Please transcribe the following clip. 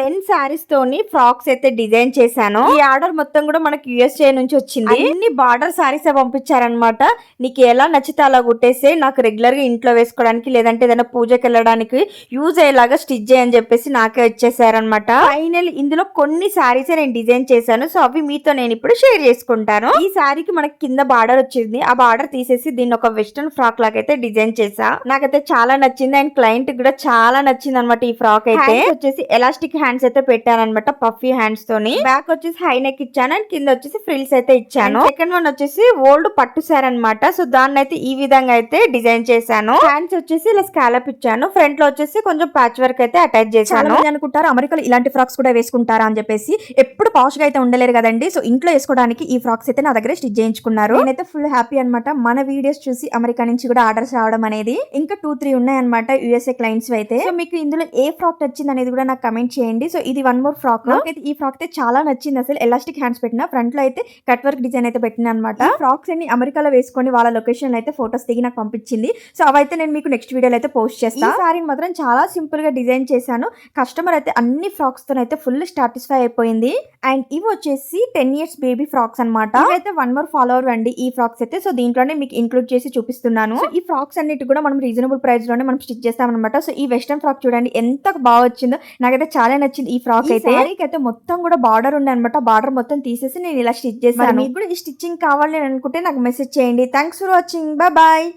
10 సారీస్ తోని ఫ్రాక్స్ అయితే డిజైన్ చేశాను. ఈ ఆర్డర్ మొత్తం కూడా మనకి యూఎస్ఏ నుంచి వచ్చింది. అన్ని బార్డర్ సారీస్ పంపించారనమాట. నీకు ఎలా నచ్చితే అలా కుట్టేసి నాకు రెగ్యులర్ గా ఇంట్లో వేసుకోవడానికి లేదంటే ఏదైనా పూజకి వెళ్ళడానికి యూజ్ అయ్యేలాగా స్టిచ్ చేయని చెప్పేసి నాకే వచ్చేసారనమాట. ఫైనల్ ఇందులో కొన్ని సారీస్ నేను డిజైన్ చేశాను. సో అవి మీతో నేను ఇప్పుడు షేర్ చేసుకుంటాను. ఈ సారీకి మనకి కింద బార్డర్ వచ్చింది. ఆ బార్డర్ తీసేసి దీన్ని ఒక వెస్టర్న్ ఫ్రాక్ లాగా అయితే డిజైన్ చేసా. నాకైతే చాలా నచ్చింది అండ్ క్లయింట్ కూడా చాలా నచ్చింది అనమాట. ఈ ఫ్రాక్ అయితే వచ్చేసి ఎలాస్టిక్ హ్యాండ్స్ అయితే పెట్టాను అనమాట, పఫీ హ్యాండ్స్ తోని. బ్యాక్ వచ్చేసి హై నెక్ ఇచ్చాను అండ్ కింద వచ్చేసి ఫ్రిల్స్ అయితే ఇచ్చాను. సెకండ్ వన్ వచ్చేసి ఓల్డ్ పట్టు సార్ అనమాట. సో దాన్ని అయితే ఈ విధంగా అయితే డిజైన్ చేశాను. హ్యాండ్స్ వచ్చేసి ఇలా స్కాలప్ ఇచ్చాను. ఫ్రంట్ లో వచ్చేసి కొంచెం ప్యాచ్ వర్క్ అయితే అటాచ్ చేశాను. అనుకుంటారు అమెరికాలో ఇలాంటి ఫ్రాక్స్ కూడా వేసుకుంటారా అని చెప్పేసి. ఎప్పుడు పాష్ గా అయితే ఉండలేరు కదండి. సో ఇంట్లో వేసుకోవడానికి ఈ ఫ్రాక్స్ అయితే నా దగ్గర స్టిచ్ చేయించుకున్నారు. నేనైతే ఫుల్ హ్యాపీ అనమాట. మన వీడియోస్ చూసి అమెరికా నుంచి కూడా ఆర్డర్స్ రావడం అనేది. ఇంకా 2-3 ఉన్నాయన్నమాట యూఎస్ఏ క్లయింట్స్ అయితే. సో మీకు ఇందులో ఏ ఫ్రాక్ నచ్చింది అనేది కూడా నాకు కమెంట్ చేయండి. సో ఇది వన్ మోర్ ఫ్రాక్. నాకైతే ఈ ఫ్రాక్ అయితే చాలా నచ్చింది. అసలు ఎలాస్టిక్ హ్యాండ్స్ పెట్టిన, ఫ్రంట్ లో అయితే కట్ వర్క్ డిజైన్ అయితే పెట్టిన అనమాట. ఫ్రాక్స్ అన్ని అమెరికాలో వేసుకొని వాళ్ళ లొకేషన్ అయితే ఫోటోస్ దిగి నాకు పంపించింది. సో అవైతే నేను మీకు నెక్స్ట్ వీడియోలో అయితే పోస్ట్ చేస్తాను. ఈ సారీని మాత్రం చాలా సింపుల్ గా డిజైన్ చేశాను. కస్టమర్ అయితే అన్ని ఫ్రాక్స్ తో అయితే ఫుల్ సాటిస్ఫై అయిపోయింది. అండ్ ఇవి వచ్చేసి 10 years బేబీ ఫ్రాక్స్ అనమాట. ఇవైతే వన్ మోర్ ఫాలోవర్ అండి ఈ ఫ్రాక్స్ అయితే. సో దీంట్లోనే మీకు ఇంక్లూడ్ చేసి చూపిస్తున్నాను. ఈ ఫ్రాక్స్ అన్నిటి కూడా మనం రీజనబుల్ ప్రైస్ లోనే మనం స్టిచ్ చేస్తామన్నమాట. సో ఈ వెస్టర్న్ ఫ్రాక్ చూడండి ఎంత బాగా వచ్చిందో. నాకైతే చాలా నచ్చింది ఈ ఫ్రాక్ అయితే. అయితే మొత్తం కూడా బార్డర్ ఉండే అనమాట. బార్డర్ మొత్తం తీసేసి నేను ఇలా స్టిచ్ చేశాను. మీకు కూడా ఈ స్టిచ్చింగ్ కావాలి అని అనుకుంటే నాకు మెసేజ్ చేయండి. Thanks for watching. బాయ్.